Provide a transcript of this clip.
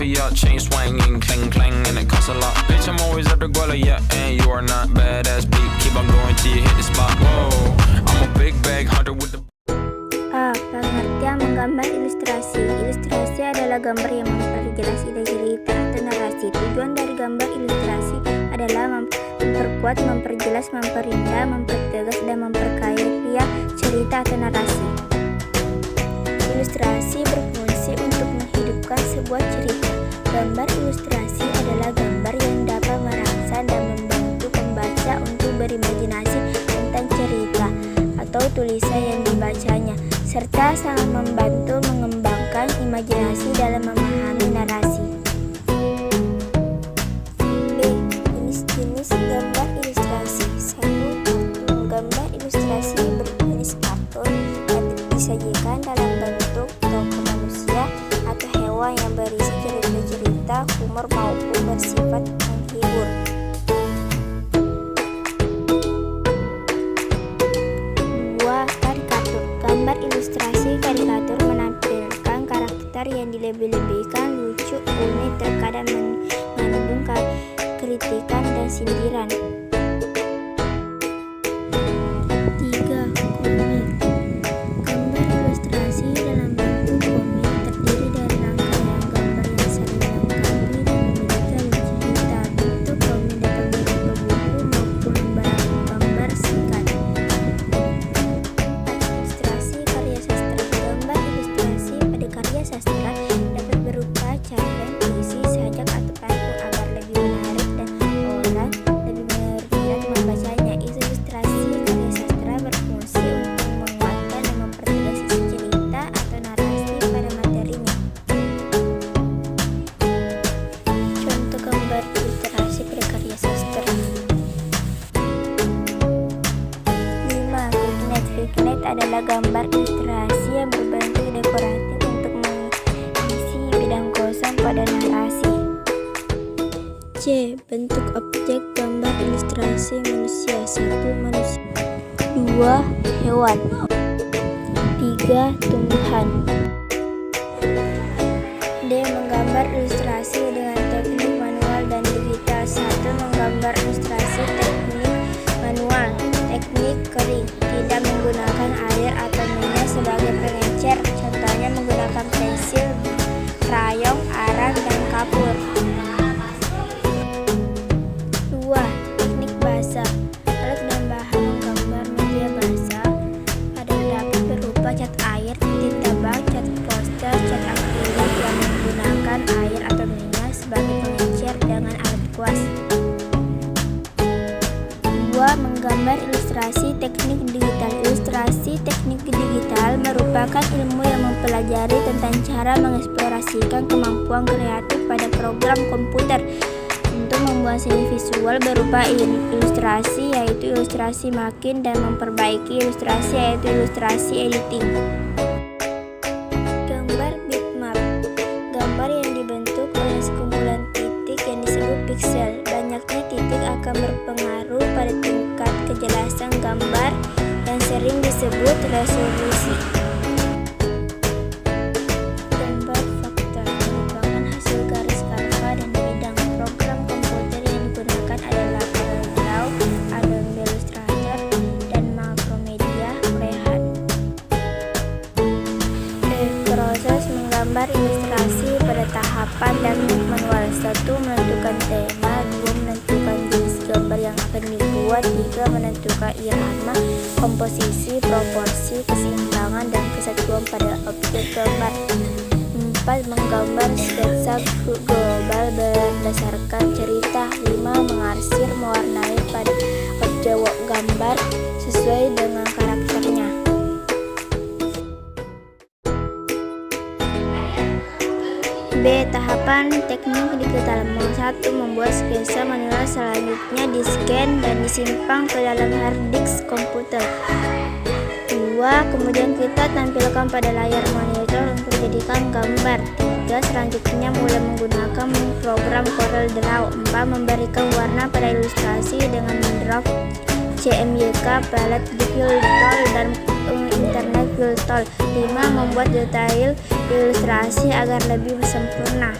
for your chain swinging, clang clang, and it costs a lot. Bitch, I'm always at the guala, yeah, and you are not badass beat. Keep on going till you hit the spot. Whoa, I'm a big bag hunter with the. Pengertian menggambar ilustrasi. Ilustrasi adalah gambar yang memperjelas ide cerita atau narasi. Tujuan dari gambar ilustrasi adalah memperkuat, memperjelas, memperindah, mempertegas, dan memperkaya cerita atau narasi. Ilustrasi berfungsi untuk menghidupkan sebuah cerita. Gambar ilustrasi adalah gambar yang dapat merangsang dan membantu pembaca untuk berimajinasi tentang cerita atau tulisan yang dibacanya, serta sangat membantu mengembangkan imajinasi dalam memahami narasi. B. Jenis-jenis gambar ilustrasi. 1. Gambar ilustrasi berjenis kartun dapat disajikan dalam bentuk tokoh manusia atau hewan yang berisi cerita-cerita humor maupun bersifat menghibur. 2. Karikatur. Gambar ilustrasi karikatur menampilkan karakter yang dilebih-lebihkan, lucu, unik, terkadang mengandung kritikan dan sindiran. 3. Komik. Gambar ilustrasi dalam bentuk komik terdiri dari rangkaian gambar yang saling melengkapi dan memiliki alur cerita. Bentuk komik dapat berupa buku maupun gambar singkat. Ilustrasi karya sastra. Gambar ilustrasi pada karya sastra dapat berupa cerpen, puisi, sajak, atau pantun agar lebih menarik dan orang lebih berminat membacanya. Ilustrasi karya sastra berfungsi untuk menguatkan dan mempertegas isi cerita atau narasi pada materinya. Contoh gambar ilustrasi pada karya sastra. 5. Vignette. Vignette adalah gambar ilustrasi yang berbentuk dekoratif untuk mengisi bidang kosong pada narasi. C. Bentuk objek gambar ilustrasi manusia. 1. Manusia. 2. Hewan. 3. Tumbuhan. D. Menggambar ilustrasi dengan teknik manual dan digital. 1. Menggambar ilustrasi teknik manual. Teknik kering, tidak menggunakan air atau minyak sebagai pengecer. Contohnya menggunakan pensil, krayon, arang, dan kapur. 2. Teknik basah. Alat dan bahan menggambar media basah dapat berupa cat air, tinta bank, cat poster, cat akrilik yang menggunakan air atau minyak sebagai pengecer dengan alat kuas. 2. Menggambar ilustrasi teknik digital. Ilustrasi teknik digital merupakan ilmu yang mempelajari tentang cara mengeksplorasikan kemampuan kreatif pada program komputer untuk membuat seni visual berupa ilustrasi, yaitu ilustrasi makin, dan memperbaiki ilustrasi, yaitu ilustrasi editing. Gambar bitmap. Gambar yang dibentuk oleh sekumpulan titik yang disebut piksel. Banyaknya titik akan berpengaruh pada tingkat kejelasan gambar yang sering disebut resolusi. Gambar fakta merupakan hasil garis Canva dan bidang program komputer yang digunakan adalah CorelDRAW, Adobe Illustrator, dan Macromedia Freehand. Proses menggambar ilustrasi pada tahapan dan manual. 1. Menentukan tema. 2. Menentukan jenis gambar yang akan dibuat. 3. Menentukan irama, komposisi, proporsi, keseimbangan, dan kesatuan pada objek gambar. 4. Menggambar sketsa global berdasarkan cerita. 5. Mengarsir, mewarnai pada objek gambar sesuai dengan karakternya. B. Tahapan teknik digital. 1. Membuat sketsa manual, selanjutnya di-scan dan disimpan ke dalam hard disk komputer. 2. Kemudian kita tampilkan pada layar monitor untuk dijadikan gambar. 3. Selanjutnya mulai menggunakan program CorelDRAW. 4. Memberikan warna pada ilustrasi dengan mendrag CMYK, palette fill tool, dan internet fill tool. 5. Membuat detail ilustrasi agar lebih sempurna.